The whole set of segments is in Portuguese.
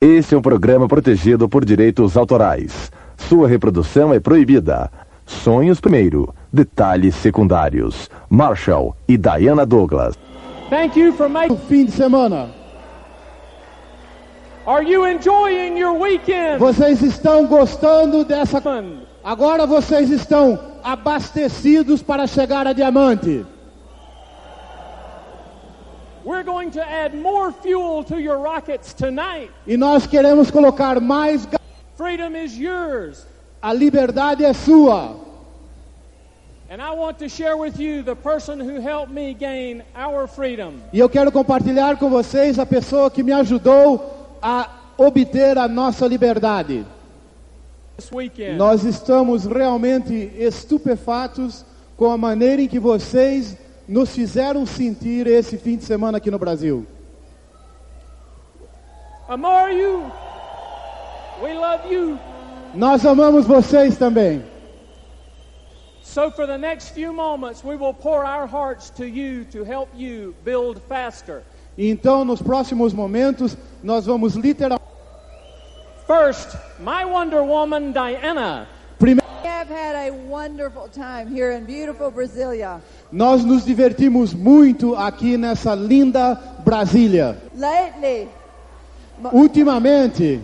Este é um programa protegido por direitos autorais. Sua reprodução é proibida. Sonhos Primeiro, Detalhes Secundários. Marshal e Diana Douglas. Thank you for making fim de semana. Are you enjoying your weekend? Vocês estão gostando dessa... Agora vocês estão abastecidos para chegar a diamante. We're going to add more fuel to your rockets tonight. E nós queremos colocar mais... Freedom is yours. A liberdade é sua. And I want to share with you the person who helped me gain our freedom. E eu quero compartilhar com vocês a pessoa que me ajudou a obter a nossa liberdade. This weekend. Nós estamos realmente estupefatos com a maneira em que vocês nos fizeram sentir esse fim de semana aqui no Brasil. Amar you. We love you. Nós amamos vocês também. So for the next few moments we will pour our hearts to you to help you build faster. Então nos próximos momentos nós vamos literalmente... First, my Wonder Woman Diana. Primeiro, We have had a wonderful time here in beautiful Brasilia. nós nos divertimos muito aqui nessa linda Brasília. Lately, Ultimamente,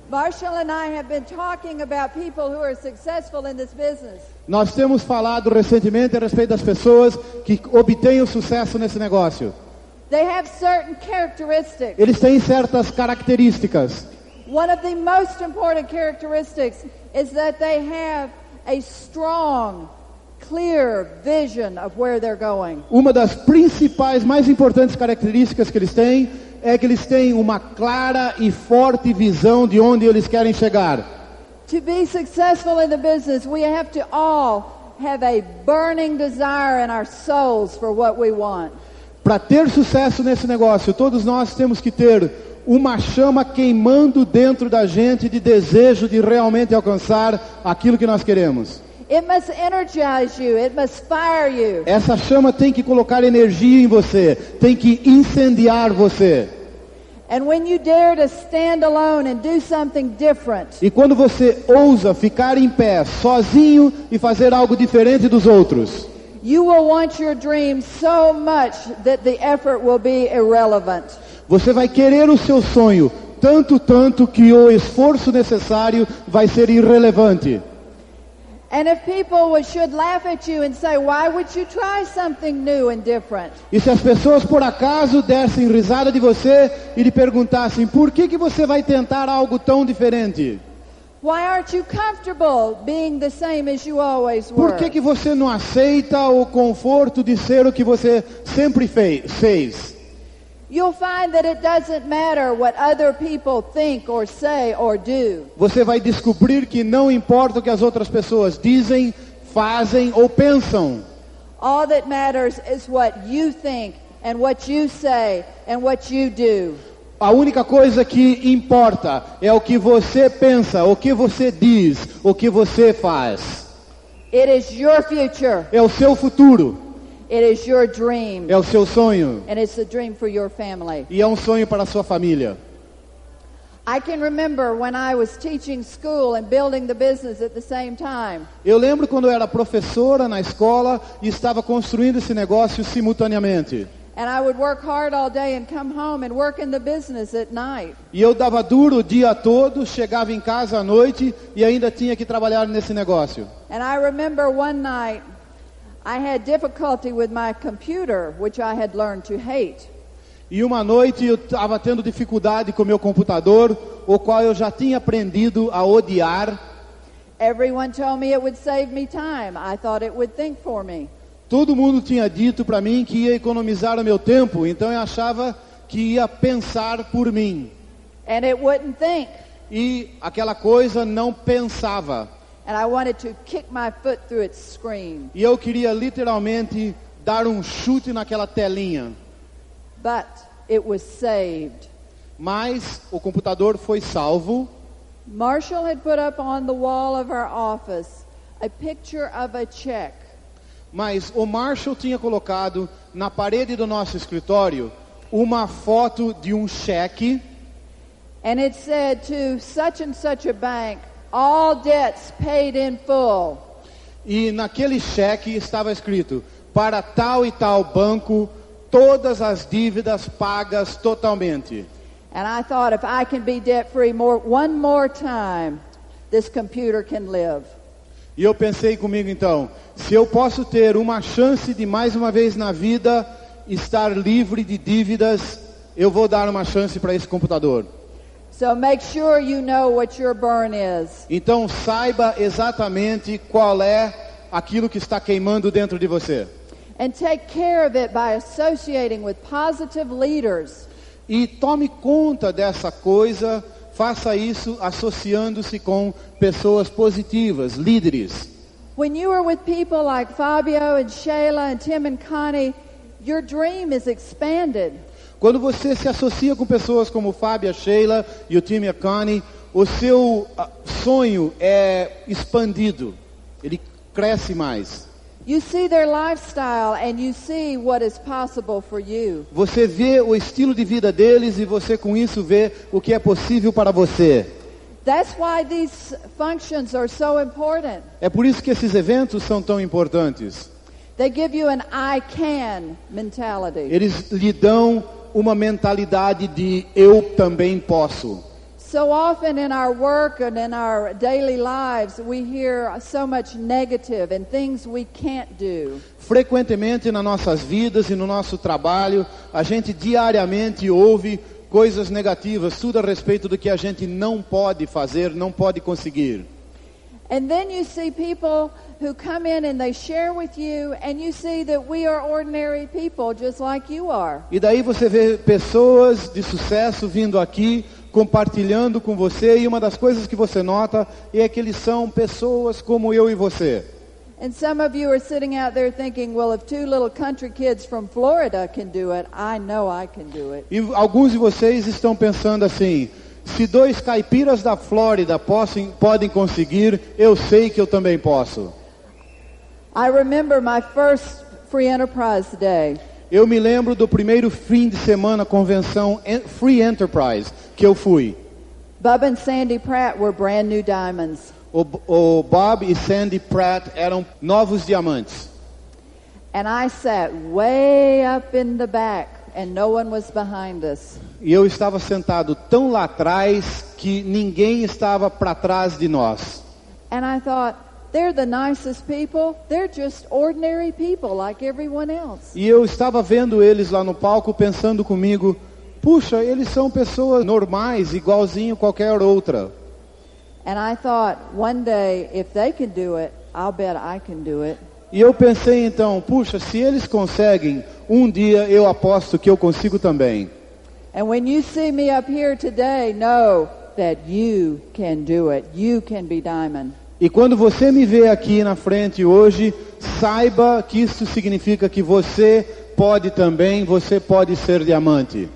Marshal and I have been talking about people who are successful in this business. nós temos falado recentemente a respeito das pessoas que obtêm o sucesso nesse negócio. They have certain characteristics. Eles têm certas características. One of the most important characteristics is that they have a strong, clear vision of where they're going. Uma das principais, mais importantes características que eles têm é que eles têm uma clara e forte visão de onde eles querem chegar. To be successful in the business, we have to all have a burning desire in our souls for what we want. Para ter sucesso nesse negócio, todos nós temos que ter uma chama queimando dentro da gente de desejo de realmente alcançar aquilo que nós queremos. It must energize you. It must fire you. Essa chama tem que colocar energia em você, tem que incendiar você. And when you dare to stand alone and do something different, E quando você ousa ficar em pé, sozinho e fazer algo diferente dos outros, you will want your dream so much that the effort will be irrelevant. você vai querer o seu sonho tanto que o esforço necessário vai ser irrelevante. And if people should laugh at you and say, why would you try something new and different? E se as pessoas por acaso dessem risada de você e lhe perguntassem por que você vai tentar algo tão diferente? Why aren't you comfortable being the same as you always were? Por que você não aceita o conforto de ser o que você sempre fez? You'll find that it doesn't matter what other people think or say or do. Você vai descobrir que não importa o que as outras pessoas dizem, fazem ou pensam. All that matters is what you think and what you say and what you do. A única coisa que importa é o que você pensa, o que você diz, o que você faz. It is your future. É o seu futuro, It is your dream. é o seu sonho And it's a dream for your family. e é um sonho para a sua família. I can remember when I was teaching school and building the business at the same time. Eu lembro quando eu era professora na escola e estava construindo esse negócio simultaneamente. And I would work hard all day and come home and work in the business at night. E eu dava duro o dia todo, chegava em casa à noite e ainda tinha que trabalhar nesse negócio. And I remember one night I had difficulty with my computer, which I had learned to hate. E uma noite eu estava tendo dificuldade com o meu computador, o qual eu já tinha aprendido a odiar. Everyone told me it would save me time. I thought it would think for me. Todo mundo tinha dito para mim que ia economizar o meu tempo, então eu achava que ia pensar por mim. And it wouldn't think. E aquela coisa não pensava. And I wanted to kick my foot through its screen. E eu queria literalmente dar um chute naquela telinha. But it was saved. Mas o computador foi salvo. Marshal had put up on the wall of our office a picture of a check. Mas o Marshal tinha colocado na parede do nosso escritório uma foto de um cheque. And it said to such and such a bank, all debts paid in full. E naquele cheque estava escrito, para tal e tal banco, todas as dívidas pagas totalmente. And I thought, if I can be debt-free one more time, this computer can live. E eu pensei comigo então, se eu posso ter uma chance de mais uma vez na vida estar livre de dívidas, eu vou dar uma chance para esse computador. So make sure you know what your burn is. Então saiba exatamente qual é aquilo que está queimando dentro de você. And take care of it by associating with positive leaders. E tome conta dessa coisa, faça isso associando-se com pessoas positivas, líderes. When you are with people like Fabio and Shayla and Tim and Connie, your dream is expanded. Quando você se associa com pessoas como o Fábio, a Sheila e o Tim e a Connie, o seu sonho é expandido, ele cresce mais. You see their lifestyle and you see what is possible for you. Você vê o estilo de vida deles e você com isso vê o que é possível para você. That's why these functions are so important. É por isso que esses eventos são tão importantes. They give you an I can mentality. Eles lhe dão uma mentalidade de eu também posso. So often in our work and in our daily lives, we hear so much negative and things we can't do. Frequentemente nas nossas vidas e no nosso trabalho, a gente diariamente ouve coisas negativas, tudo a respeito do que a gente não pode fazer, não pode conseguir. And then you see people who come in and they share with you, and you see that we are ordinary people just like you are. E daí você vê pessoas de sucesso vindo aqui, compartilhando com você, e uma das coisas que você nota é que eles são pessoas como eu e você. And some of you are sitting out there thinking, well, if two little country kids from Florida can do it, I know I can do it. E alguns de vocês estão pensando assim, se dois caipiras da Flórida podem conseguir, eu sei que eu também posso. I remember my first Free Enterprise Day. Eu me lembro do primeiro fim de semana convenção Free Enterprise que eu fui. Bub and Sandy Pratt were brand new diamonds. O Bob e Sandy Pratt eram novos diamantes. And I sat way up in the back and no one was behind us. E eu estava sentado tão lá atrás que ninguém estava para trás de nós. And I thought, they're the nicest people. They're just ordinary people like everyone else. E eu estava vendo eles lá no palco pensando comigo, puxa, eles são pessoas normais, igualzinho qualquer outra. And I thought, one day, if they can do it, I'll bet I can do it. E eu pensei então, puxa, se eles conseguem, um dia eu aposto que eu consigo também. And when you see me up here today, know that you can do it. You can be diamond. E quando você me vê aqui na frente hoje, saiba que isso significa que você pode também, você pode ser diamante.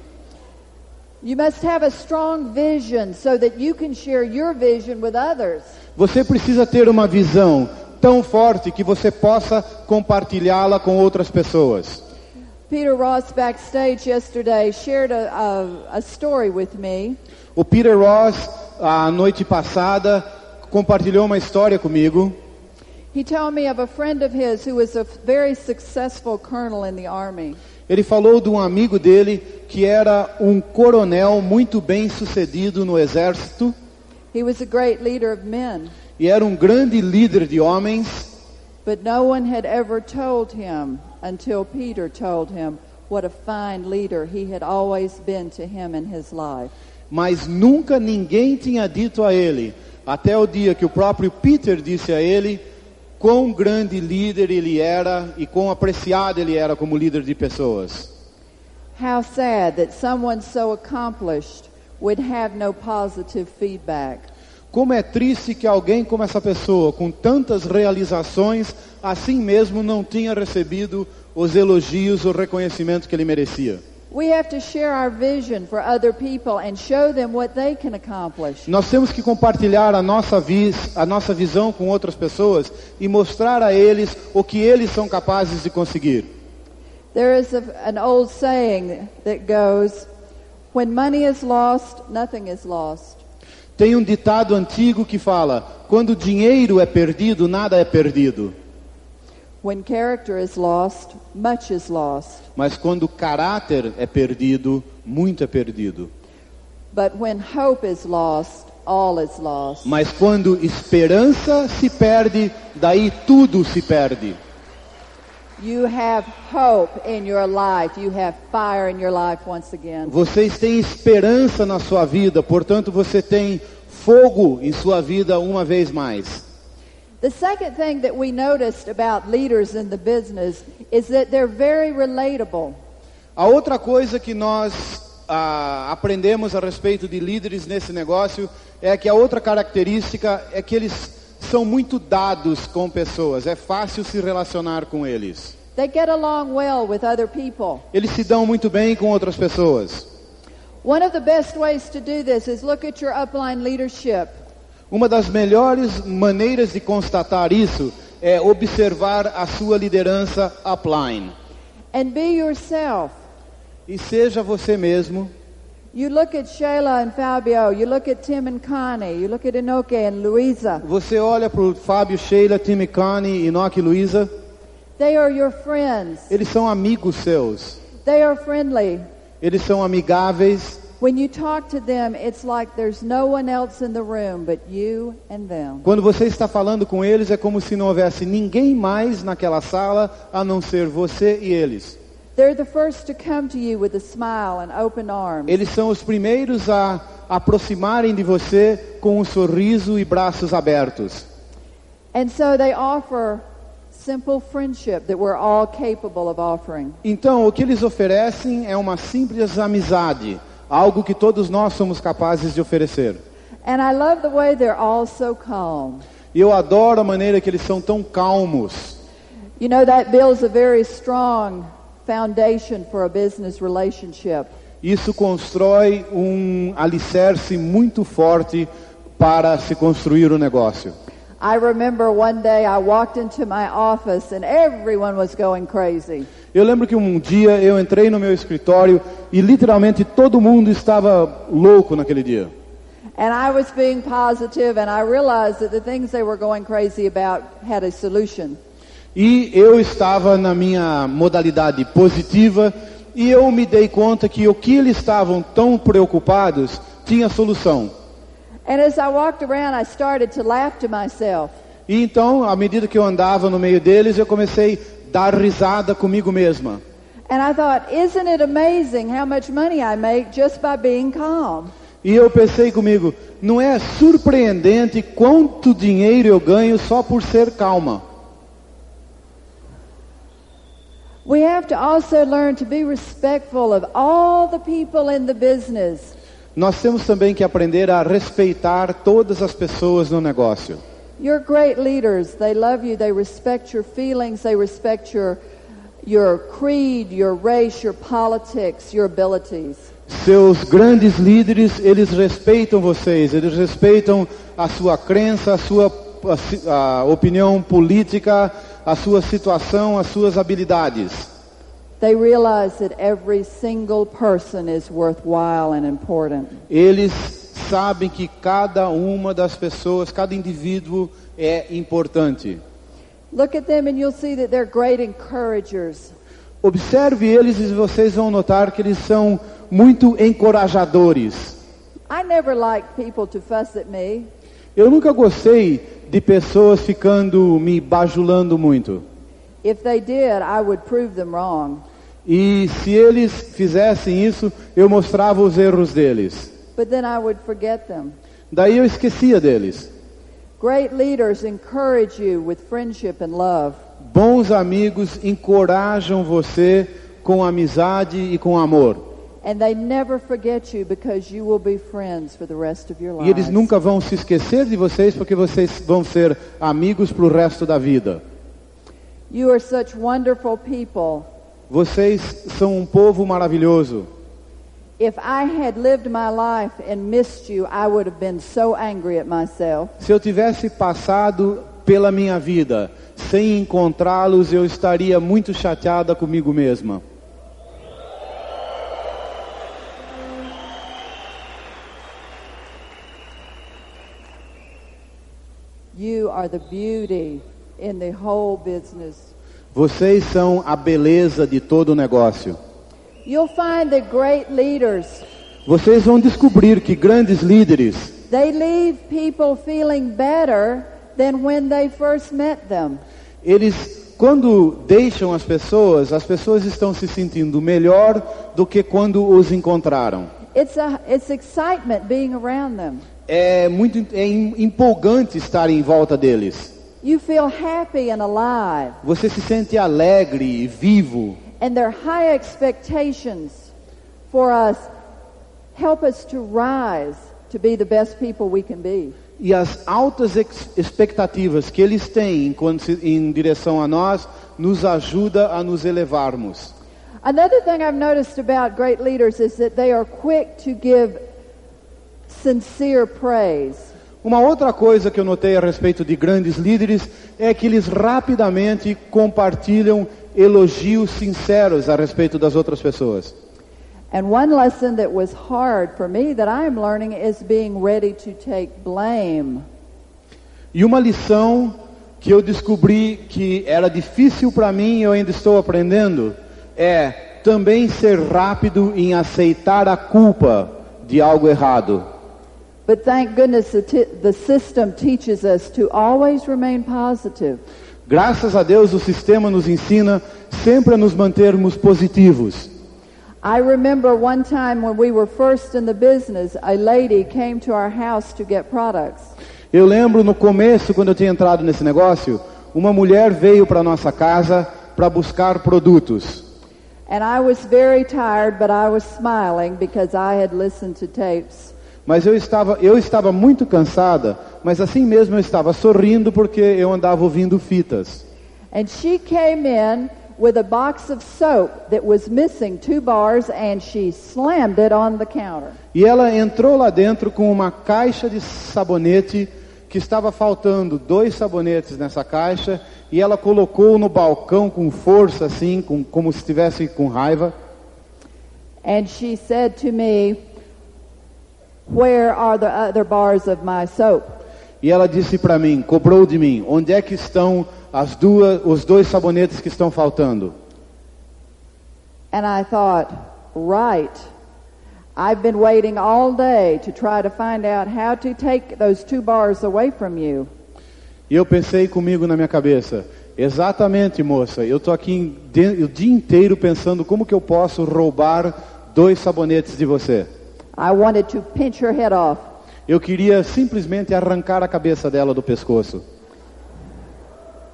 You must have a strong vision so that you can share your vision with others. Você precisa ter uma visão tão forte que você possa compartilhá-la com outras pessoas. Peter Ross backstage yesterday shared a story with me. O Peter Ross, a noite passada, compartilhou uma história comigo. He told me of a friend of his who was a very successful colonel in the army. Ele falou de um amigo dele que era um coronel muito bem sucedido no exército. He was a great leader of men. E era um grande líder de homens. But no one had ever told him until Peter told him what a fine leader he had always been to him in his life. Mas nunca ninguém tinha dito a ele, até o dia que o próprio Peter disse a ele, quão grande líder ele era e quão apreciado ele era como líder de pessoas. How sad that someone so accomplished would have no positive feedback. Como é triste que alguém como essa pessoa, com tantas realizações, assim mesmo não tinha recebido os elogios, o reconhecimento que ele merecia. We have to share our vision for other people and show them what they can accomplish. Nós temos que compartilhar a nossa visão com outras pessoas e mostrar a eles o que eles são capazes de conseguir. There is an old saying that goes, When money is lost, nothing is lost. Tem um ditado antigo que fala: quando o dinheiro é perdido, nada é perdido. When character is lost, much is lost. Mas quando o caráter é perdido, muito é perdido. But when hope is lost, all is lost. Mas quando esperança se perde, daí tudo se perde. You have hope in your life. You have fire in your life once again. Vocês têm esperança na sua vida, portanto você tem fogo em sua vida uma vez mais. The second thing that we noticed about leaders in the business is that they're very relatable. A outra coisa que nós aprendemos a respeito de líderes nesse negócio é que a outra característica é que eles são muito dados com pessoas, é fácil se relacionar com eles. They get along well with other people. Eles se dão muito bem com outras pessoas. One of the best ways to do this is look at your upline leadership. Uma das melhores maneiras de constatar isso é observar a sua liderança upline. And be yourself. E seja você mesmo. You look at Sheila and Fabio, you look at Tim and Connie, you look at Enoque and Luisa. Você olha para o Fábio, Sheila, Tim e Connie, Enoque e Luisa. They are your friends. Eles são amigos seus. They are friendly. Eles são amigáveis. When you talk to them, it's like there's no one else in the room but you and them. Quando você está falando com eles, é como se não houvesse ninguém mais naquela sala a não ser você e eles. They're the first to come to you with a smile and open arms. Eles são os primeiros a aproximarem de você com um sorriso e braços abertos. And so they offer simple friendship that we're all capable of offering. Então, o que eles oferecem é uma simples amizade, algo que todos nós somos capazes de oferecer. And I love the way they're all so calm. E eu adoro a maneira que eles são tão calmos. You know, that builds a very strong foundation for a business relationship. Isso constrói um alicerce muito forte para se construir o negócio. I remember one day I walked into my office and everyone was going crazy. Eu lembro que um dia eu entrei no meu escritório e literalmente todo mundo estava louco naquele dia. And I was being positive and I realized that the things they were going crazy about had a solution. E eu estava na minha modalidade positiva e eu me dei conta que o que eles estavam tão preocupados tinha solução. And as I walked around, I started to laugh to myself. E então, à medida que eu andava no meio deles, eu comecei a dar risada comigo mesma. And I thought, isn't it amazing how much money I make just by being calm? E eu pensei comigo, não é surpreendente quanto dinheiro eu ganho só por ser calma? We have to also learn to be respectful of all the people in the business. Nós temos também que aprender a respeitar todas as pessoas no negócio. You're great leaders. They love you. They respect your feelings. They respect your creed, your race, your politics, your abilities. Seus grandes líderes, eles respeitam vocês. Eles respeitam a sua crença, a opinião política, a sua situação, as suas habilidades. They realize that every single person is worthwhile and important. Eles sabem que cada uma das pessoas, cada indivíduo é importante. Look at them and you'll see that they're great encouragers. Observe eles e vocês vão notar que eles são muito encorajadores. I never liked people to fuss at me. Eu nunca gostei de pessoas ficando me bajulando muito. If they did, I would prove them wrong. E se eles fizessem isso, eu mostrava os erros deles. But then I would forget them. Daí eu esquecia deles. Great leaders encourage you with friendship and love. Bons amigos encorajam você com amizade e com amor. And they never forget you because you will be friends for the rest of your lives. E eles nunca vão se esquecer de vocês porque vocês vão ser amigos para o resto da vida. You are such wonderful people. Vocês são um povo maravilhoso. If I had lived my life and missed you, I would have been so angry at myself. Se eu tivesse passado pela minha vida sem encontrá-los, eu estaria muito chateada comigo mesma. You are the beauty in the whole business. Vocês são a beleza de todo o negócio. You'll find that great leaders, Vocês vão descobrir que grandes líderes, they leave people feeling better than when they first met them. eles, quando deixam as pessoas estão se sentindo melhor do que quando os encontraram. It's excitement being around them. É empolgante estar em volta deles. You feel happy and alive. Você se sente alegre e vivo. And their high expectations for us help us to rise to be the best people we can be. E as altas expectativas que eles têm em direção a nós, nos ajuda a nos elevarmos. Another thing I've noticed about great leaders is that they are quick to give sincere praise. Uma outra coisa que eu notei a respeito de grandes líderes é que eles rapidamente compartilham elogios sinceros a respeito das outras pessoas. And one lesson that was hard for me that I am learning is being ready to take blame. E uma lição que eu descobri que era difícil para mim e eu ainda estou aprendendo é também ser rápido em aceitar a culpa de algo errado. But thank goodness the system teaches us to always remain positive. Graças a Deus o sistema nos ensina sempre a nos mantermos positivos. I remember one time when we were first in the business, a lady came to our house to get products. Eu lembro no começo, quando eu tinha entrado nesse negócio, uma mulher veio para nossa casa para buscar produtos. And I was very tired, but I was smiling because I had listened to tapes. Mas eu estava muito cansada, mas assim mesmo eu estava sorrindo porque eu andava ouvindo fitas. And she came in with a box of soap that was missing 2 bars and she slammed it on the counter. E ela entrou lá dentro com uma caixa de sabonete que estava faltando 2 sabonetes nessa caixa e ela colocou no balcão com força assim, como se estivesse com raiva. And she said to me, "Where are the other bars of my soap?" E ela disse para mim, cobrou de mim, onde é que estão os 2 sabonetes que estão faltando? And I thought, right. I've been waiting all day to try to find out how to take those 2 bars away from you. E eu pensei comigo na minha cabeça, exatamente, moça, eu estou aqui o dia inteiro pensando como que eu posso roubar 2 sabonetes de você. I wanted to pinch her head off. Eu queria simplesmente arrancar a cabeça dela do pescoço.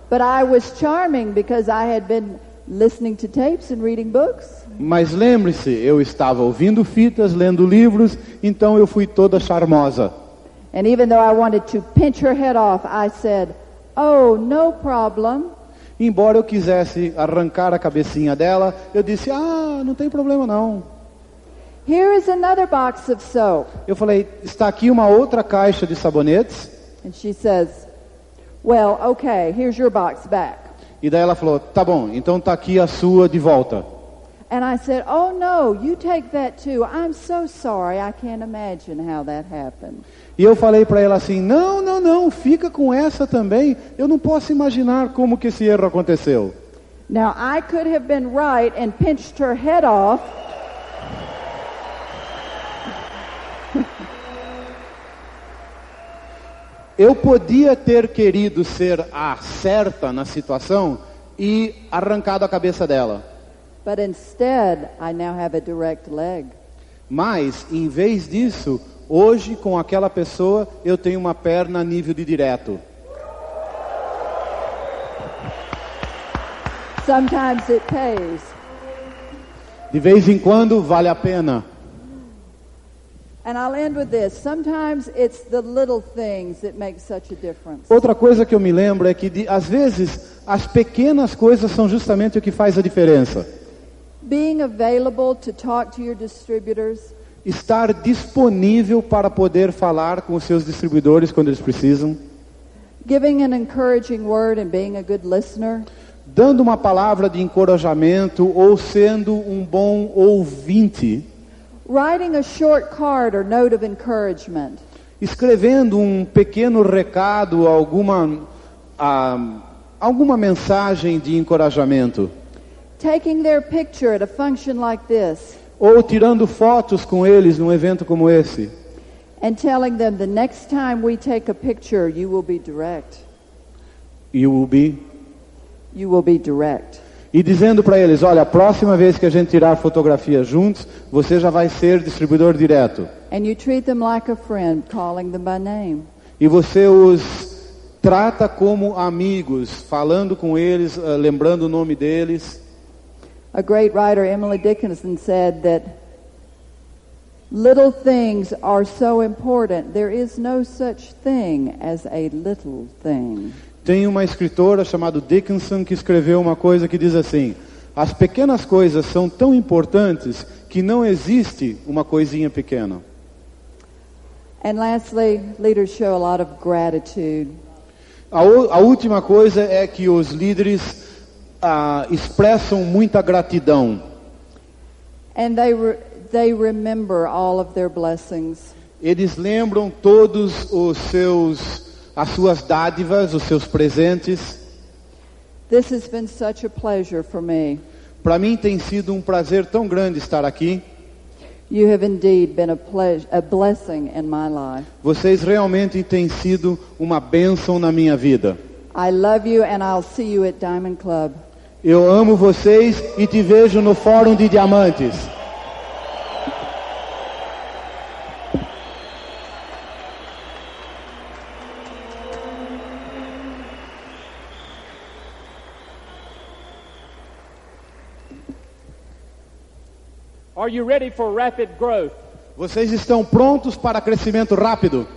But I was charming because I had been listening to tapes and reading books. Mas lembre-se, eu estava ouvindo fitas, lendo livros, então eu fui toda charmosa. And even though I wanted to pinch her head off, I said, "Oh, no problem." Embora eu quisesse arrancar a cabecinha dela, eu disse, não tem problema não. Here is another box of soap. Eu falei, está aqui uma outra caixa de sabonetes. And she says, "Well, okay, here's your box back." E daí ela falou, tá bom, então está aqui a sua de volta. And I said, "Oh no, you take that too. I'm so sorry. I can't imagine how that happened." E eu falei para ela assim, não, fica com essa também. Eu não posso imaginar como que esse erro aconteceu. Now, I could have been right and pinched her head off. Eu podia ter querido ser a certa na situação e arrancado a cabeça dela. But instead, I now have a direct leg. Mas, em vez disso, hoje com aquela pessoa eu tenho uma perna a nível de direto. Sometimes it pays. De vez em quando vale a pena. And I'll end with this. Sometimes it's the little things that make such a difference. Outra coisa que eu me lembro é que às vezes as pequenas coisas são justamente o que faz a diferença. Being available to talk to your distributors. Estar disponível para poder falar com os seus distribuidores quando eles precisam. Giving an encouraging word and being a good listener. Dando uma palavra de encorajamento ou sendo um bom ouvinte. Writing a short card or note of encouragement. escrevendo um pequeno recado, alguma mensagem de encorajamento. Taking their picture at a function like this Ou tirando fotos com eles num evento como esse. and telling them the next time we take a picture, you will be direct. You will be direct. E dizendo para eles, olha, a próxima vez que a gente tirar fotografia juntos, você já vai ser distribuidor direto. And you treat them like a friend, calling them by name. E você os trata como amigos, falando com eles, lembrando o nome deles. A great writer, Emily Dickinson, said that little things are so important. There is no such thing as a little thing. Tem uma escritora chamada Dickinson que escreveu uma coisa que diz assim: as pequenas coisas são tão importantes que não existe uma coisinha pequena. And lastly, leaders show a lot of gratitude. A última coisa é que os líderes expressam muita gratidão. And they remember all of their blessings. Eles lembram todos as suas dádivas, os seus presentes. This has been such a pleasure for me. Para mim tem sido um prazer tão grande estar aqui. You have indeed been a blessing in my life. Vocês realmente têm sido uma bênção na minha vida. I love you and I'll see you at Diamond Club. Eu amo vocês e te vejo no Fórum de Diamantes. Are you ready for rapid growth? Vocês estão prontos para crescimento rápido?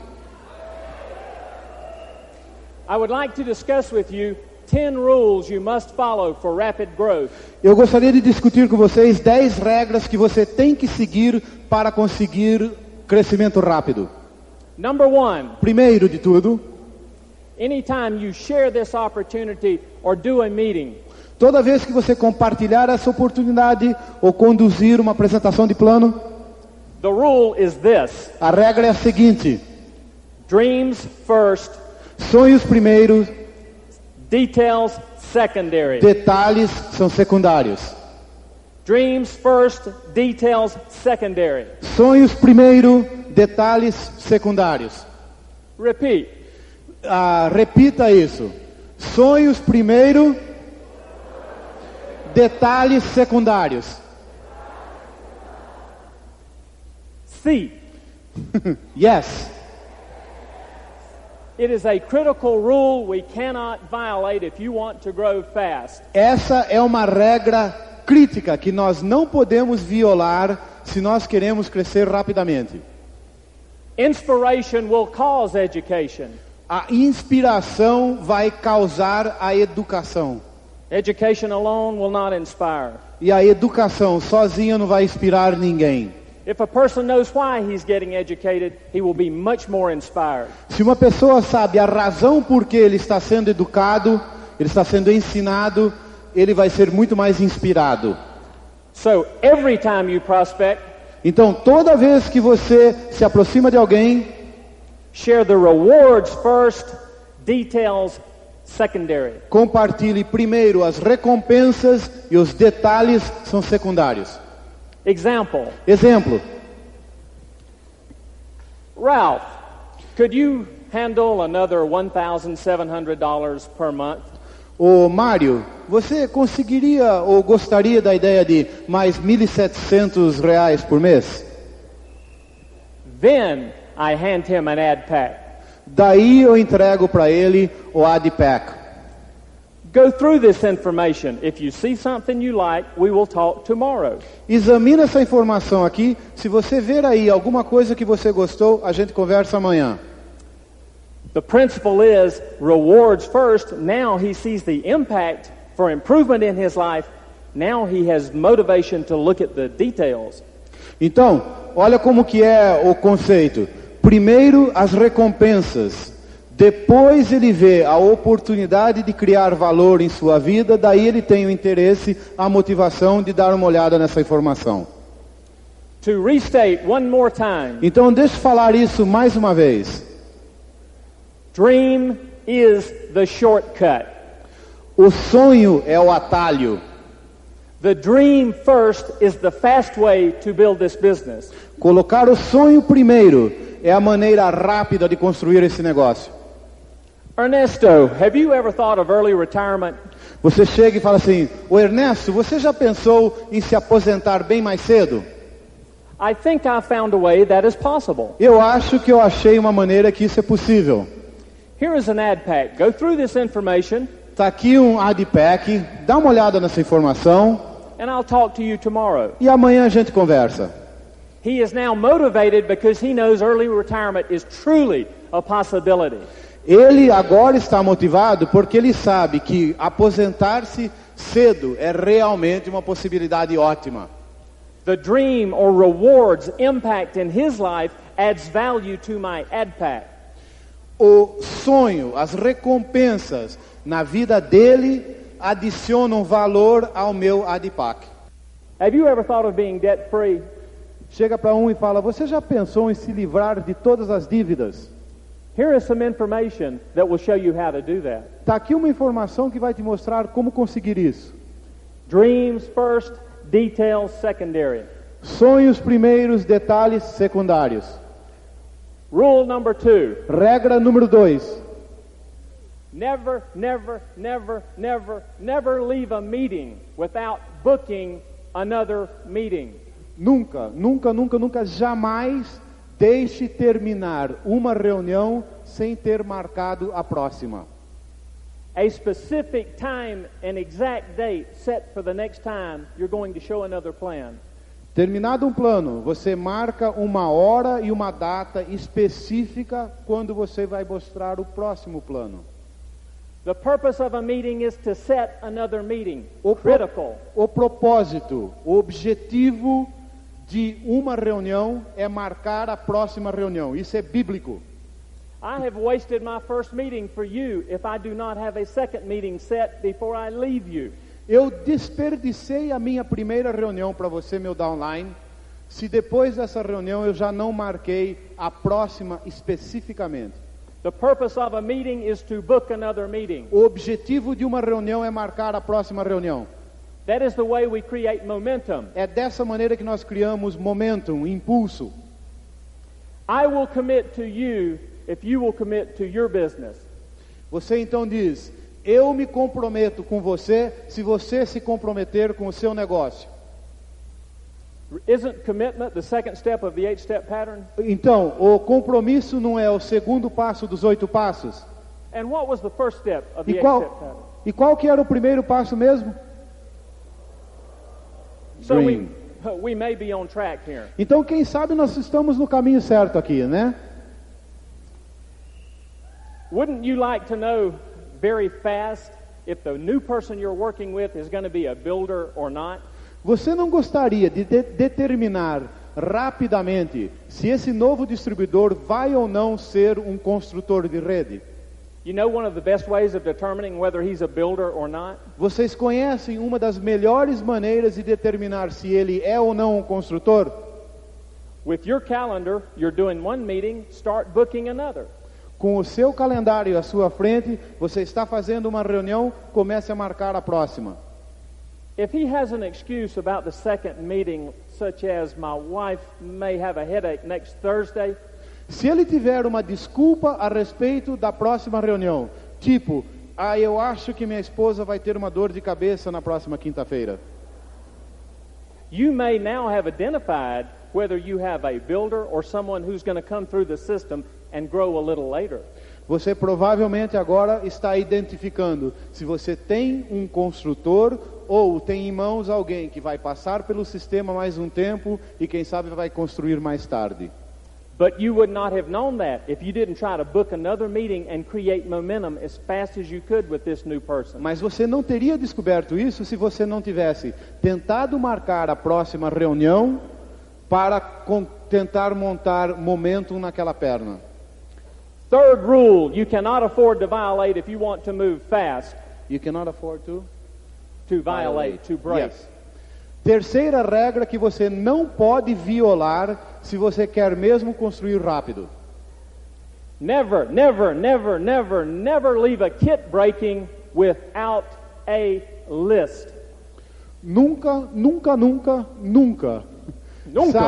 I would like to discuss with you 10 rules you must follow for rapid growth. Eu gostaria de discutir com vocês 10 regras que você tem que seguir para conseguir crescimento rápido. Number 1, Primeiro de tudo, anytime you share this opportunity or do a meeting, toda vez que você compartilhar essa oportunidade ou conduzir uma apresentação de plano, the rule is this: a regra é a seguinte: dreams first, sonhos primeiro, details secondary. detalhes são secundários. Dreams first, details secondary. Sonhos primeiro, detalhes secundários. Repeat. Repita isso. Sonhos primeiro, detalhes secundários. C. Yes. It is a critical rule we cannot violate if you want to grow fast. Essa é uma regra crítica que nós não podemos violar se nós queremos crescer rapidamente. Inspiration will cause education. A inspiração vai causar a educação. Education alone will not inspire. E a educação sozinha não vai inspirar ninguém. If a person knows why he's getting educated, he will be much more inspired. Se uma pessoa sabe a razão por que ele está sendo educado, ele está sendo ensinado, ele vai ser muito mais inspirado. So every time you prospect, Então, toda vez que você se aproxima de alguém, share the rewards first, details secondary. compartilhe primeiro as recompensas e os detalhes são secundários. Example, Exemplo: Ralph, could you handle another $1,700 per month? ô Mário, você conseguiria ou gostaria da ideia de mais R$1.700 por mês? Then I hand him an ad pack. Daí eu entrego para ele o ad pack. Go through this information. If you see something you like, we will talk tomorrow. Examina essa informação aqui. Se você ver aí alguma coisa que você gostou, a gente conversa amanhã. The principle is rewards first. Now he sees the impact for improvement in his life. Now he has motivation to look at the details. Então, olha como que é o conceito. Primeiro as recompensas. Depois ele vê a oportunidade de criar valor em sua vida. Daí ele tem o interesse, a motivação de dar uma olhada nessa informação. To restate one more time, Então deixa eu falar isso mais uma vez. dream is the shortcut. O sonho é o atalho. The dream first is the fast way to build this business. Colocar o sonho primeiro é a maneira rápida de construir esse negócio. Ernesto, have you ever thought of early retirement? Você chega e fala assim: ô Ernesto, você já pensou em se aposentar bem mais cedo? I think I found a way that is possible. Eu acho que eu achei uma maneira que isso é possível. Here is an ad pack. Go through this information, Está aqui um ad pack, dá uma olhada nessa informação and I'll talk to you tomorrow. e amanhã a gente conversa. He is now motivated because he knows early retirement is truly a possibility. Ele agora está motivado porque ele sabe que aposentar-se cedo é realmente uma possibilidade ótima. The dream or rewards impact in his life adds value to my ad pack. O sonho, as recompensas na vida dele adicionam valor ao meu ad pack. Have you ever thought of being debt free? Chega para um e fala: você já pensou em se livrar de todas as dívidas? Here is some information that will show you how to do that. Está aqui uma informação que vai te mostrar como conseguir isso. Dreams first, details secondary. Sonhos primeiros, detalhes secundários. Rule number 2. Regra número 2. Never, never, never, never, never leave a meeting without booking another meeting. Nunca, nunca, nunca, nunca, jamais deixe terminar uma reunião sem ter marcado a próxima. A specific time and exact date set for the next time you're going to show another plan. Terminado um plano, você marca uma hora e uma data específica quando você vai mostrar o próximo plano. The purpose of a meeting is to set another meeting. O Critical. O propósito, o objetivo de uma reunião é marcar a próxima reunião. Isso é bíblico. I have wasted my first meeting for you if I do not have a second meeting set before I leave you. Eu desperdicei a minha primeira reunião para você, meu downline, se depois dessa reunião eu já não marquei a próxima especificamente. The purpose of a meeting is to book another meeting. O objetivo de uma reunião é marcar a próxima reunião. That is the way we create momentum. É dessa maneira que nós criamos momentum, impulso. I will commit to you if you will commit to your business. Você então diz: eu me comprometo com você se você se comprometer com o seu negócio. Isn't commitment the second step of the 8-step pattern? Então, o compromisso não é o segundo passo dos 8 passos? And what was the first step of the E 8-step pattern? qual que era o primeiro passo mesmo? So Dream. we may be on track here. Então, quem sabe nós estamos no caminho certo aqui, né? Wouldn't you like to know very fast if the new person you're working with is going to be a builder or not? Você não gostaria de determinar rapidamente se esse novo distribuidor vai ou não ser um construtor de rede? You know one of the best ways of determining whether he's a builder or not? Vocês conhecem uma das melhores maneiras de determinar se ele é ou não um construtor? With your calendar, you're doing one meeting, start booking another. Com o seu calendário à sua frente, você está fazendo uma reunião, comece a marcar a próxima. If he has an excuse about the second meeting, such as my wife may have a headache next Thursday, Se ele tiver uma desculpa a respeito da próxima reunião, tipo, eu acho que minha esposa vai ter uma dor de cabeça na próxima quinta-feira. you may now have identified whether you have a builder or someone who's going to come through the system and grow a little later. Você provavelmente agora está identificando se você tem um construtor ou tem em mãos alguém que vai passar pelo sistema mais um tempo e quem sabe vai construir mais tarde. But you would not have known that if you didn't try to book another meeting and create momentum as fast as you could with this new person. Mas você não teria descoberto isso se você não tivesse tentado marcar a próxima reunião para tentar montar momentum naquela perna. Third rule, you cannot afford to violate if you want to move fast. You cannot afford to To violate, to break. Yes. Terceira regra que você não pode violar se você quer mesmo construir rápido. Never, never, never, never, never leave a kit breaking without a list. Nunca, nunca, nunca, nunca. Nunca.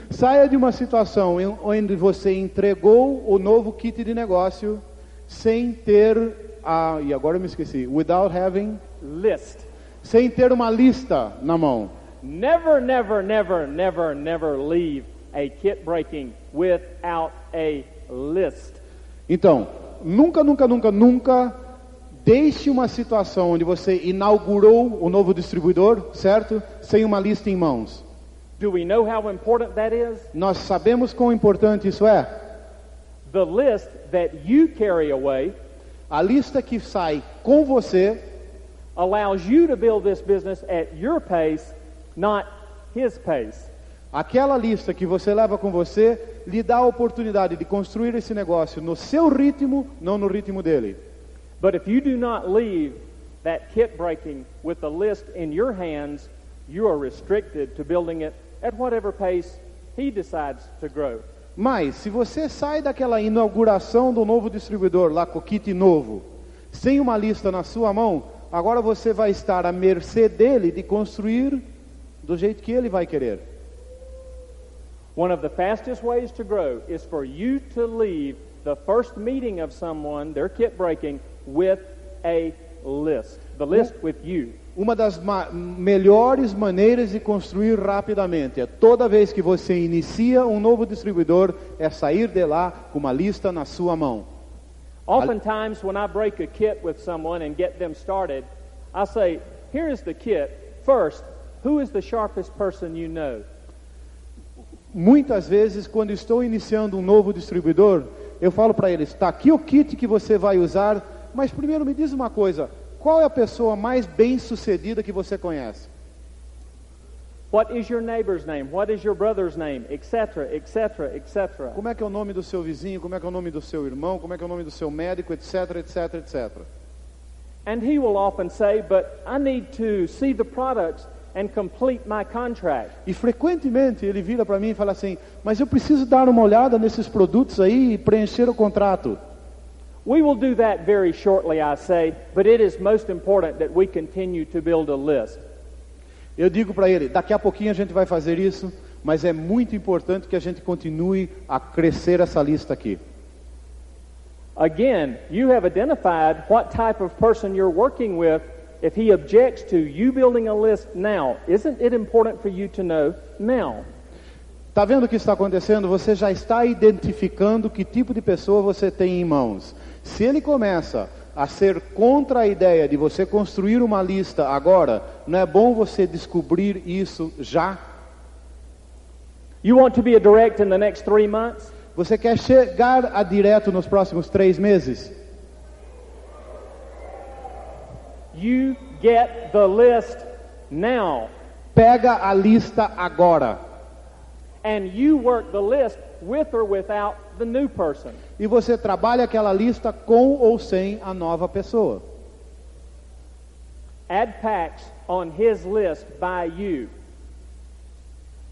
Saia de uma situação onde você entregou o novo kit de negócio sem ter e agora eu me esqueci. Without having List. Sem ter uma lista na mão. Never, never, never, never, never leave a kit breaking without a list. Então, nunca, nunca, nunca, nunca deixe uma situação onde você inaugurou o novo distribuidor, certo? Sem uma lista em mãos. Do we know how important that is? Nós sabemos quão importante isso é. The list that you carry away A lista que sai com você allows you to build this business at your pace, not his pace. Aquela lista que você leva com você lhe dá a oportunidade de construir esse negócio no seu ritmo, não no ritmo dele. But if you do not leave that kit breaking with the list in your hands, you are restricted to building it at whatever pace he decides to grow. Mas, se você sai daquela inauguração do novo distribuidor, lá com o kit novo, sem uma lista na sua mão, agora você vai estar à mercê dele de construir do jeito que ele vai querer. One of the fastest ways to grow is for you to leave the first meeting of someone, their kit breaking, with a list. The list with you. Uma das melhores maneiras de construir rapidamente é toda vez que você inicia um novo distribuidor, é sair de lá com uma lista na sua mão. Oftentimes when I break a kit with someone and get them started, I say, here is the kit. First, who is the sharpest person you know? Muitas vezes, quando estou iniciando um novo distribuidor, eu falo para eles, está aqui o kit que você vai usar, mas primeiro me diz uma coisa, qual é a pessoa mais bem-sucedida que você conhece? What is your neighbor's name? What is your brother's name? Etc, etc, etc. Como é que é o nome do seu vizinho? Como é que é o nome do seu irmão? Como é que é o nome do seu médico? Etc, etc, etc. And he will often say, but I need to see the products and complete my contract. E frequentemente ele vira para mim e fala assim, mas eu preciso dar uma olhada nesses produtos aí e preencher o contrato. We will do that very shortly, I say, but it is most important that we continue to build a list. Eu digo para ele, daqui a pouquinho a gente vai fazer isso, mas é muito importante que a gente continue a crescer essa lista aqui. Again, you have identified what type of person you're working with. If he objects to you building a list now, isn't it important for you to know now? Tá vendo o que está acontecendo? Você já está identificando que tipo de pessoa você tem em mãos. Se ele começa a ser contra a ideia de você construir uma lista agora, não é bom você descobrir isso já? You want to be a direct in the next 3 months? Você quer chegar a direto nos próximos 3 meses? You get the list now. Pega a lista agora. And you work the list with or without the new person. E você trabalha aquela lista com ou sem a nova pessoa. Add packs on his list by you.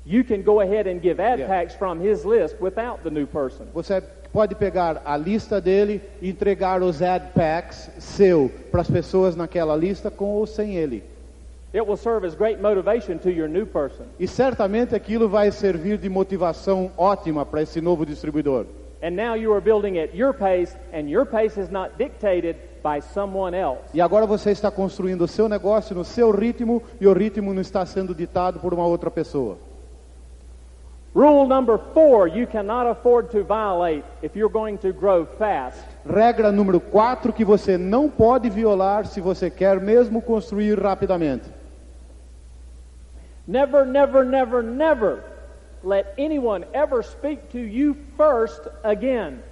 You can go ahead and give add packs from his list without the new person. Você pode pegar a lista dele e entregar os add packs seu para as pessoas naquela lista com ou sem ele. It will serve as great motivation to your new person. E certamente aquilo vai servir de motivação ótima para esse novo distribuidor. And now you are building at your pace, and your pace is not dictated by someone else. E agora você está construindo o seu negócio no seu ritmo e o ritmo não está sendo ditado por uma outra pessoa. Rule number 4, you cannot afford to violate if you're going to grow fast. Regra número 4 que você não pode violar se você quer mesmo construir rapidamente. Never, never, never, never let anyone ever speak to you first again.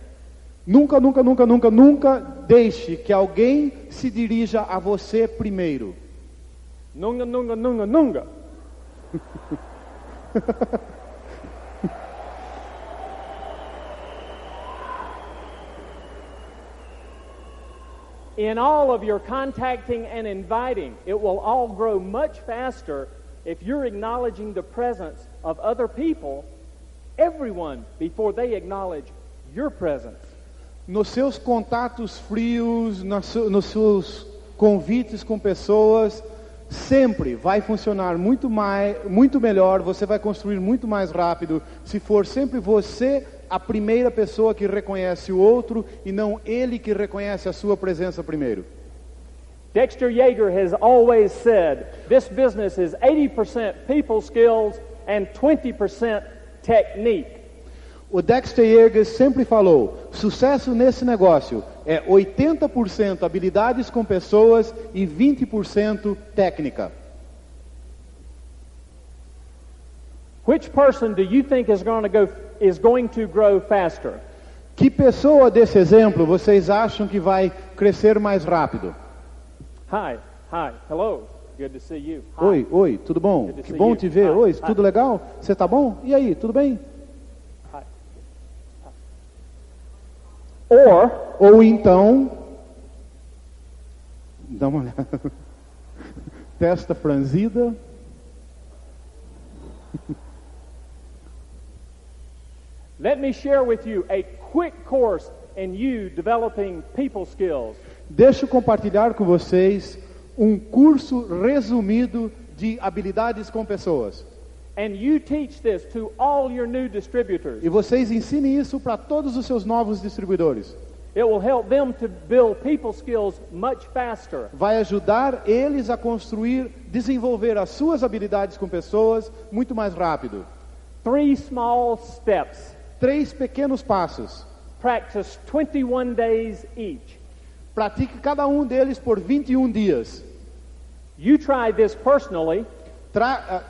Nunca, nunca, nunca, nunca, nunca deixe que alguém se dirija a você primeiro. Nunca, nunca, nunca, nunca. In all of your contacting and inviting, it will all grow much faster if you're acknowledging the presence of other people, everyone, before they acknowledge your presence. Nos seus contatos frios, nos seus convites com pessoas, sempre vai funcionar muito melhor, você vai construir muito mais rápido, se for sempre você a primeira pessoa que reconhece o outro e não ele que reconhece a sua presença primeiro. Dexter Yeager has always said, this business is 80% people skills and 20% technique. O Dexter Yeager sempre falou, sucesso nesse negócio é 80% habilidades com pessoas e 20% técnica. Which person do you think is going to grow faster? Que pessoa desse exemplo vocês acham que vai crescer mais rápido? Hi, hello, good to see you. Hi. Oi, tudo bom? Que bom te ver. Oi, tudo legal? Você tá bom? E aí, tudo bem? Ou então, dá uma olhada, testa franzida. Let me share with you a quick course in you developing people skills. Deixa eu compartilhar com vocês um curso resumido de habilidades com pessoas. And you teach this to all your new distributors. E vocês ensinem isso para todos os seus novos distribuidores. It will help them to build people skills much faster. Vai ajudar eles a desenvolver as suas habilidades com pessoas muito mais rápido. 3 small steps. 3 pequenos passos. Practice 21 days each. Pratique cada um deles por 21 dias. You try this personally.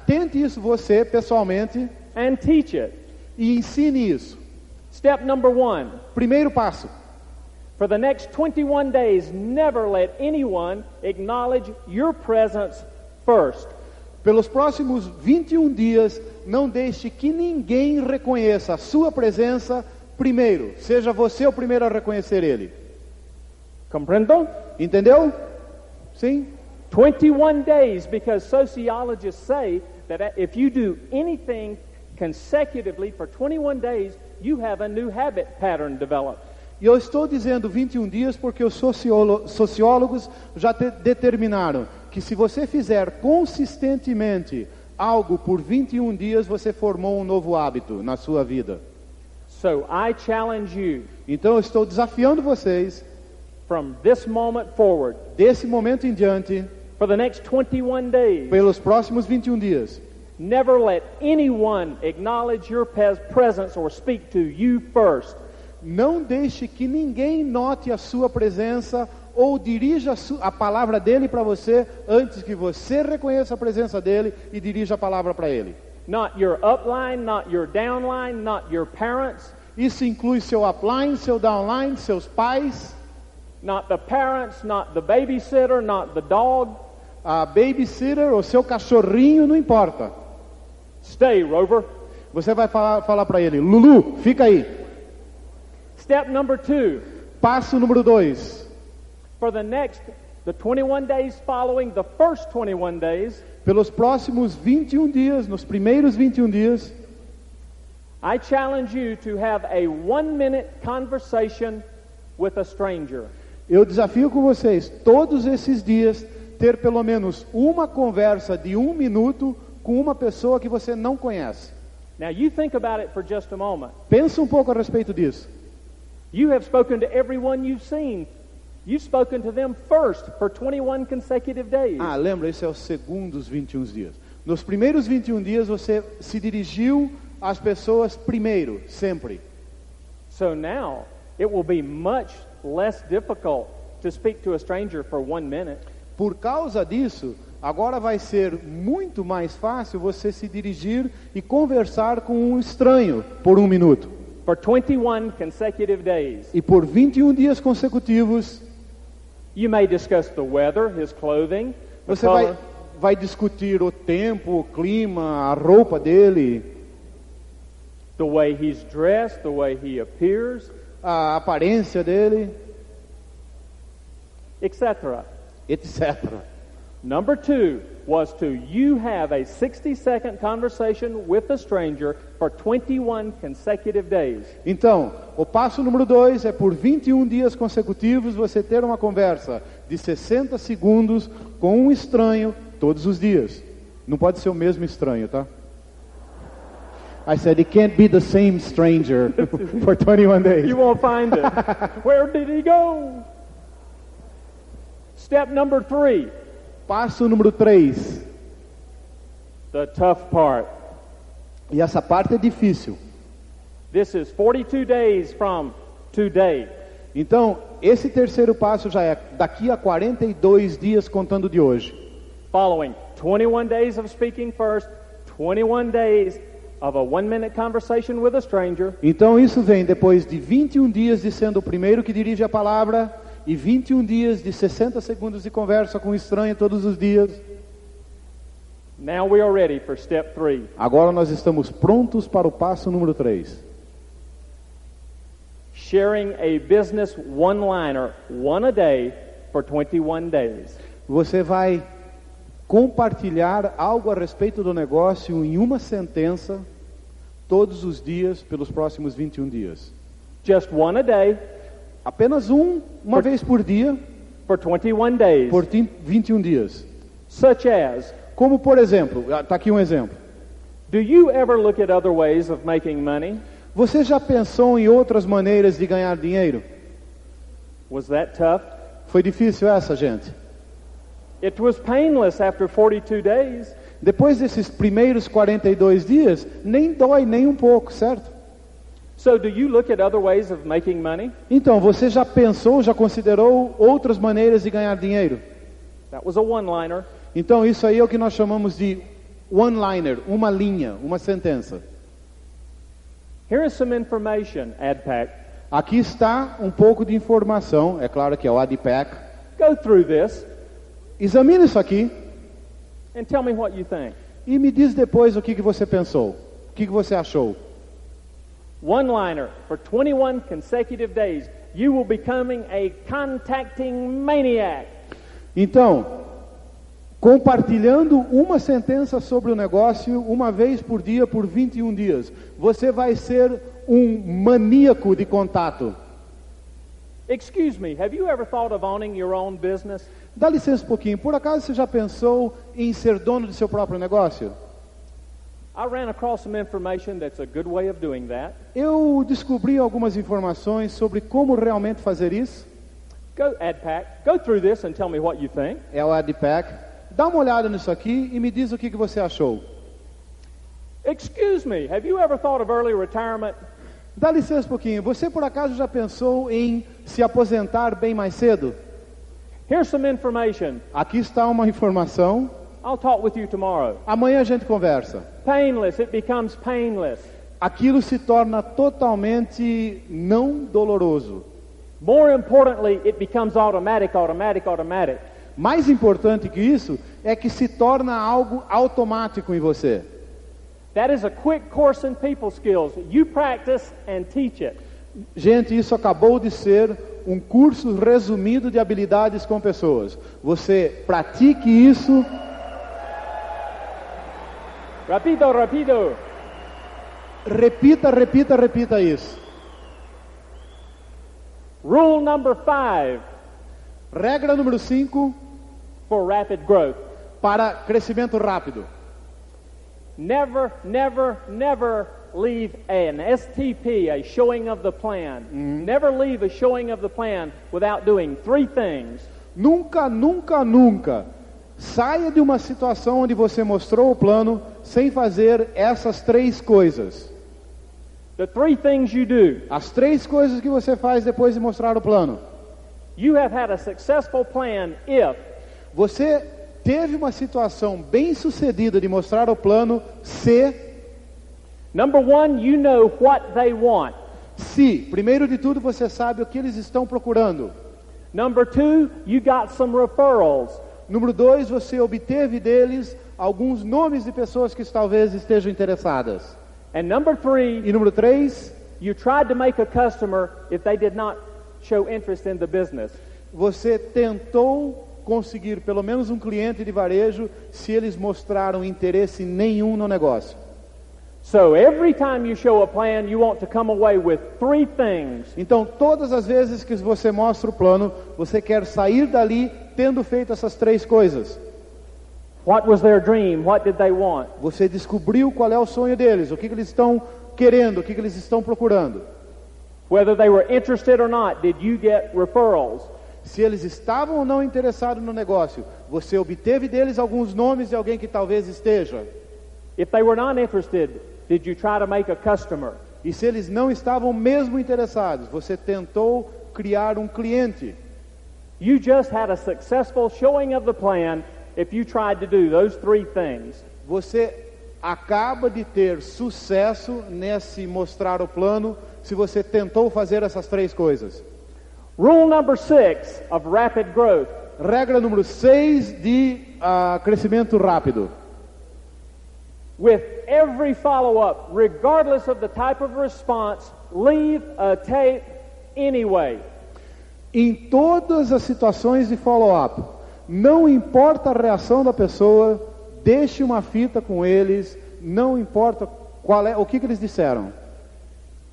Tente isso você pessoalmente. And teach it. E ensine isso. Step number 1. Primeiro passo. For the next 21 days, never let anyone acknowledge your presence first. Pelos próximos 21 dias, não deixe que ninguém reconheça a sua presença primeiro. Seja você o primeiro a reconhecer ele. Compreendo? Entendeu? Sim? 21 days, because sociologists say that if you do anything consecutively for 21 days, you have a new habit pattern developed. E eu estou dizendo 21 dias porque os sociólogos já determinaram que se você fizer consistentemente algo por 21 dias, você formou um novo hábito na sua vida. So I challenge you. Então eu estou desafiando vocês, from this moment forward, desse momento em diante, for the next 21 days, pelos próximos 21 dias, never let anyone acknowledge your presence or speak to you first. Não deixe que ninguém note a sua presença ou dirija a palavra dele para você antes que você reconheça a presença dele e dirija a palavra para ele. Not your upline, not your downline, not your parents. Isso inclui seu upline, seu downline, seus pais. Not the parents, not the babysitter, not the dog. A babysitter ou seu cachorrinho, não importa. Stay, Rover. Você vai falar para ele, Lulu, fica aí. Step number 2. Passo número 2. For the 21 days following the first 21 days, pelos próximos 21 dias, nos primeiros 21 dias, I challenge you to have a 1-minute conversation with a stranger. Eu desafio com vocês, todos esses dias, ter pelo menos uma conversa de 1 minuto com uma pessoa que você não conhece. Now you think about it for just a moment. Pensa um pouco a respeito disso. You have spoken to everyone you've seen. You've spoken to them first for 21 consecutive days. Lembra, esse é o segundo dos 21 dias. Nos primeiros 21 dias você se dirigiu às pessoas primeiro, sempre. So now it will be much less difficult to speak to a stranger for 1 minute. Por causa disso, agora vai ser muito mais fácil você se dirigir e conversar com um estranho por 1 minuto. For 21 consecutive days. E por 21 dias consecutivos, you may discuss the weather, his clothing, você vai discutir o tempo, o clima, a roupa dele, the way he's dressed, the way he appears, a aparência dele, etc. etc. Number 2 was to you have a 60-second conversation with a stranger for 21 consecutive days. Então, o passo número 2 é por 21 dias consecutivos você ter uma conversa de 60 segundos com um estranho todos os dias. Não pode ser o mesmo estranho, tá? I said it can't be the same stranger for 21 days. You won't find it. Where did he go? Step number 3. Passo número 3. The tough part. E essa parte é difícil. This is 42 days from today. Então, esse terceiro passo já é daqui a 42 dias contando de hoje. Following 21 days of speaking first, 21 days of a 1-minute conversation with a stranger. Então isso vem depois de 21 dias de sendo o primeiro que dirige a palavra e 21 dias de 60 segundos de conversa com um estranho todos os dias. Now we are ready for step 3. Agora nós estamos prontos para o passo número 3. Sharing a business one-liner, one a day, for 21 days. Você vai compartilhar algo a respeito do negócio em uma sentença todos os dias pelos próximos 21 dias. Just one a day. Apenas uma vez por dia for 21 days. Por 21 dias. Such as, como por exemplo, está aqui um exemplo. Do you ever look at other ways of making money? Você já pensou em outras maneiras de ganhar dinheiro? Was that tough? Foi difícil essa, gente? It was painless after 42 days. Depois desses primeiros 42 dias, nem dói nem um pouco, certo? So do you look at other ways of making money? Então, você já pensou, já considerou outras maneiras de ganhar dinheiro? That was a one-liner. Então, isso aí é o que nós chamamos de one-liner, uma linha, uma sentença. Here is some information, AdPack. Aqui está um pouco de informação, é claro que é o AdPack. Go through this. Examine isso aqui. And tell me what you think. E me diz depois o que você pensou. O que você achou. One-liner for 21 consecutive days. You will be becoming a contacting maniac. Então, compartilhando uma sentença sobre o negócio uma vez por dia por 21 dias, você vai ser um maníaco de contato. Excuse me, have you ever thought of owning your own business? Dá licença um pouquinho. Por acaso você já pensou em ser dono de seu próprio negócio? I ran across some information that's a good way of doing that. Eu descobri algumas informações sobre como realmente fazer isso. Go AdPack, go through this and tell me what you think. É o AdPack. Dá uma olhada nisso aqui e me diz o que você achou. Excuse me, have you ever thought of early retirement? Dá licença um pouquinho. Você por acaso já pensou em se aposentar bem mais cedo? Here's some information. Aqui está uma informação. I'll talk with you tomorrow. Amanhã a gente conversa. Painless, it becomes painless. Aquilo se torna totalmente não doloroso. More importantly, it becomes automatic. Mais importante que isso é que se torna algo automático em você. That is a quick course in people skills. You practice and teach it. Gente, isso acabou de ser um curso resumido de habilidades com pessoas. Você pratique isso. Rápido. Repita isso. Rule number 5. Regra número 5. For rapid growth. Para crescimento rápido. Never leave an STP, a showing of the plan. Never leave a showing of the plan without doing 3 things. Nunca saia de uma situação onde você mostrou o plano sem fazer essas 3 coisas. The 3 things you do. As 3 coisas que você faz depois de mostrar o plano. You have had a successful plan if você teve uma situação bem sucedida de mostrar o plano se Number 1, you know what they want. Se, primeiro de tudo, você sabe o que eles estão procurando. Number 2, you got some referrals. Número 2, você obteve deles alguns nomes de pessoas que talvez estejam interessadas. And number 3, e número 3, you tried to make a customer if they did not show interest in the business. Você tentou conseguir pelo menos um cliente de varejo se eles mostraram interesse nenhum no negócio. So every time you show a plan, you want to come away with 3 things. Então, todas as vezes que você mostra o plano, você quer sair dali tendo feito essas 3 coisas. What was their dream? What did they want? Você descobriu qual é o sonho deles, o que eles estão querendo, o que eles estão procurando. Whether they were interested or not, did you get referrals? Se eles estavam ou não interessados no negócio, você obteve deles alguns nomes de alguém que talvez esteja. If they were not interested, did you try to make a customer? E se eles não estavam mesmo interessados, você tentou criar um cliente. You just had a successful showing of the plan if you tried to do those 3 things. Você acaba de ter sucesso nesse mostrar o plano se você tentou fazer essas 3 coisas. Rule number 6 of rapid growth. Regra número 6 de crescimento rápido. With every follow-up, regardless of the type of response, leave a tape anyway. Em todas as situações de follow-up, não importa a reação da pessoa, deixe uma fita com eles, não importa o que eles disseram.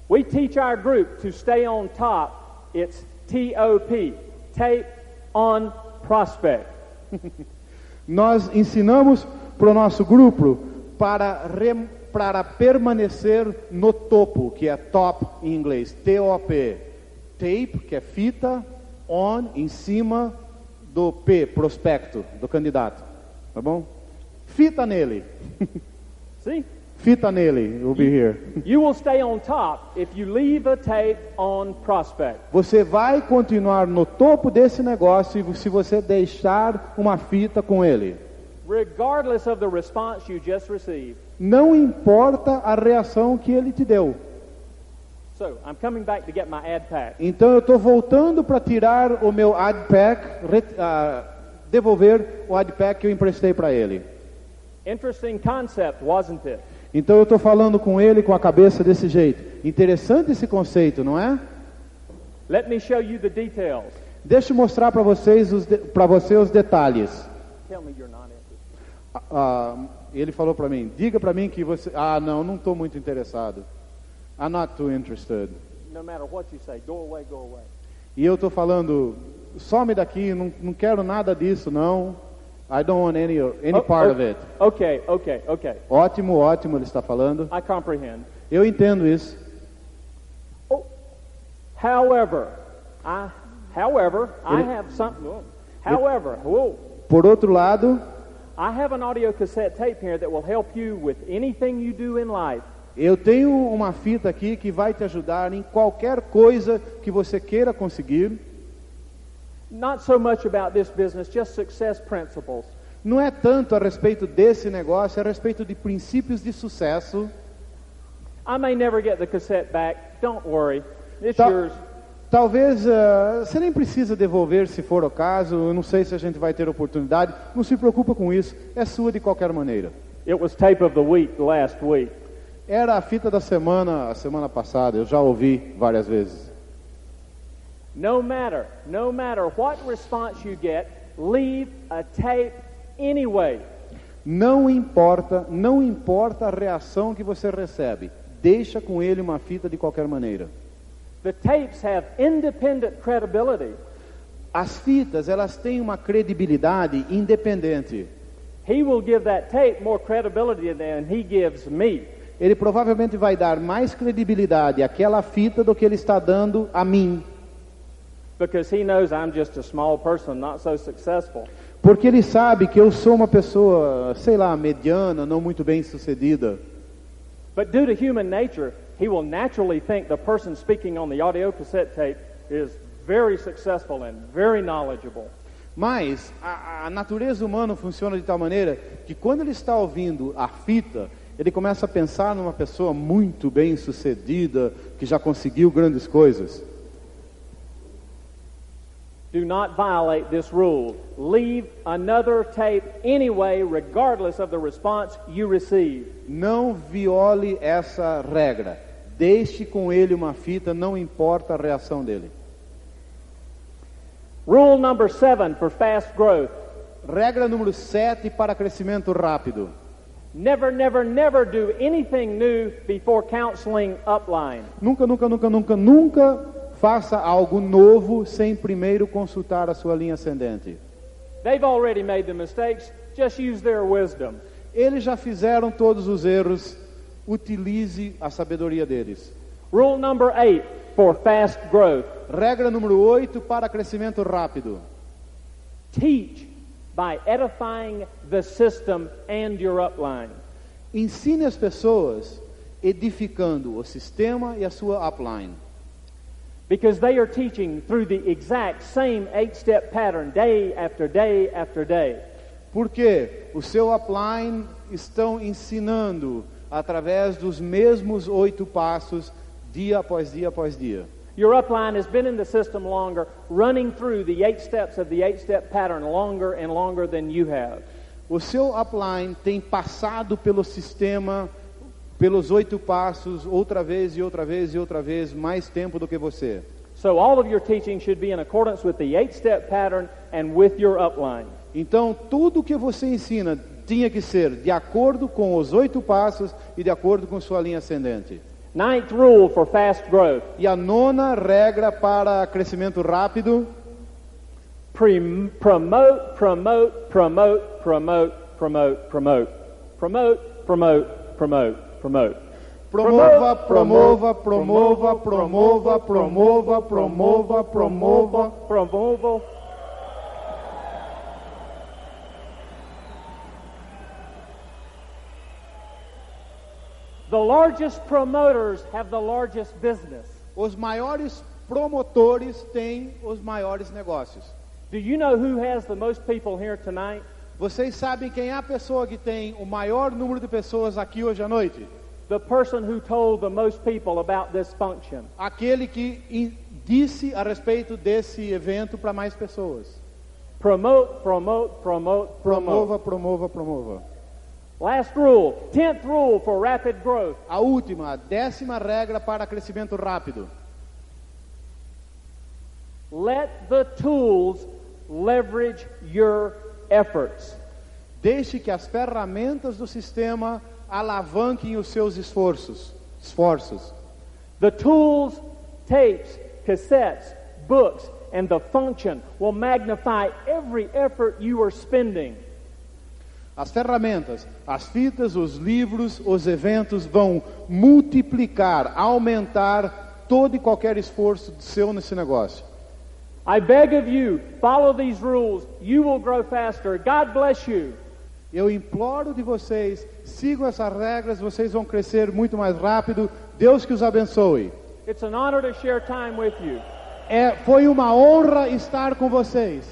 We teach our group to stay on top. It's TOP, tape on prospect. Nós ensinamos para o nosso grupo para permanecer no topo, que é top em inglês, TOP. Tape, que é fita, on, em cima do P, prospecto, do candidato. Tá bom? Fita nele. See? Fita nele, will be here. You will stay on top if you leave a tape on prospect. Você vai continuar no topo desse negócio se você deixar uma fita com ele. Regardless of the response you just received. Não importa a reação que ele te deu. So, I'm coming back to get my ad pack. Então eu estou voltando para tirar o meu ad pack, devolver o ad pack que eu emprestei para ele. Interesting concept, wasn't it? Então eu estou falando com ele com a cabeça desse jeito. Interessante esse conceito, não é? Let me show you the details. Deixa eu mostrar para você os detalhes. Tell me you're not interested. Ele falou para mim, diga para mim que você... não estou muito interessado. I'm not too interested. No matter what you say, go away, go away. E eu estou falando, some daqui, não quero nada disso, não. I don't want any part of it. Okay. Ótimo, ele está falando. I comprehend. Eu entendo isso. However, I have something. Por outro lado, I have an audio cassette tape here that will help you with anything you do in life. eu tenho uma fita aqui que vai te ajudar em qualquer coisa que você queira conseguir. Not so much about this business, just success principles. Não é tanto a respeito desse negócio, é a respeito de princípios de sucesso. I may never get the cassette back. Don't worry. It's yours. Talvez você nem precisa devolver se for o caso. Eu não sei se a gente vai ter oportunidade. Não se preocupa com isso. É sua de qualquer maneira. It was tape of the week last week. Era a fita da semana, a semana passada. Eu já ouvi várias vezes. No matter what response you get, leave a tape anyway. Não importa a reação que você recebe. Deixa com ele uma fita de qualquer maneira. The tapes have independent credibility. As fitas, elas têm uma credibilidade independente. He will give that tape more credibility than he gives me. Ele provavelmente vai dar mais credibilidade àquela fita do que ele está dando a mim. Because he knows I'm just a small person, not so successful. Porque ele sabe que eu sou uma pessoa, mediana, não muito bem sucedida. But due to human nature, he will naturally think the person speaking on the audio cassette tape is very successful and very knowledgeable. Mas a natureza humana funciona de tal maneira que quando ele está ouvindo a fita, ele começa a pensar numa pessoa muito bem sucedida, que já conseguiu grandes coisas. Do not violate this rule. Leave another tape anyway, regardless of the response you receive. Não viole essa regra. Deixe com ele uma fita, não importa a reação dele. Rule number 7 for fast growth. Regra número 7 para crescimento rápido. Never, never, never do anything new before counseling upline. Nunca, nunca, nunca, nunca, nunca faça algo novo sem primeiro consultar a sua linha ascendente. They've already made the mistakes. Just use their wisdom. Eles já fizeram todos os erros. Utilize a sabedoria deles. Rule number 8 for fast growth. Regra número 8 para crescimento rápido. Teach by edifying the system and your upline. Ensine as pessoas edificando o sistema e a sua upline. Because they are teaching through the exact same 8-step pattern day after day after day. Porque o seu upline estão ensinando através dos mesmos 8 passos, dia após dia após dia. Your upline has been in the system longer, running through the 8 steps of the 8-step pattern longer and longer than you have. O seu upline tem passado pelo sistema, pelos 8 passos, outra vez e outra vez e outra vez, mais tempo do que você. So all of your teaching should be in accordance with the 8-step pattern and with your upline. Então, tudo que você ensina tinha que ser de acordo com os 8 passos e de acordo com sua linha ascendente. 9th rule for fast growth. E a 9ª regra para crescimento rápido: Promote, promote, promote, promote, promote, promote. Promote, promote, promote, promote. promova, promova, promova, promova, promova, promova, promova, Promova. The largest promoters have the largest business. Os maiores promotores têm os maiores negócios. Do you know who has the most people here tonight? Vocês sabem quem é a pessoa que tem o maior número de pessoas aqui hoje à noite? The person who told the most people about this function. Aquele que disse a respeito desse evento para mais pessoas. Promote, promote, promote, promote. Promova, promova, promova. Last rule, 10th rule for rapid growth. A última, a 10ª regra para crescimento rápido. Let the tools leverage your efforts. Deixe que as ferramentas do sistema alavanquem os seus esforços. The tools, tapes, cassettes, books, and the function will magnify every effort you are spending. As ferramentas, as fitas, os livros, os eventos vão multiplicar, aumentar todo e qualquer esforço seu nesse negócio. I beg of you, follow these rules. You will grow faster. God bless you. Eu imploro de vocês, sigam essas regras, vocês vão crescer muito mais rápido. Deus que os abençoe. It's an honor to share time with you. Foi uma honra estar com vocês.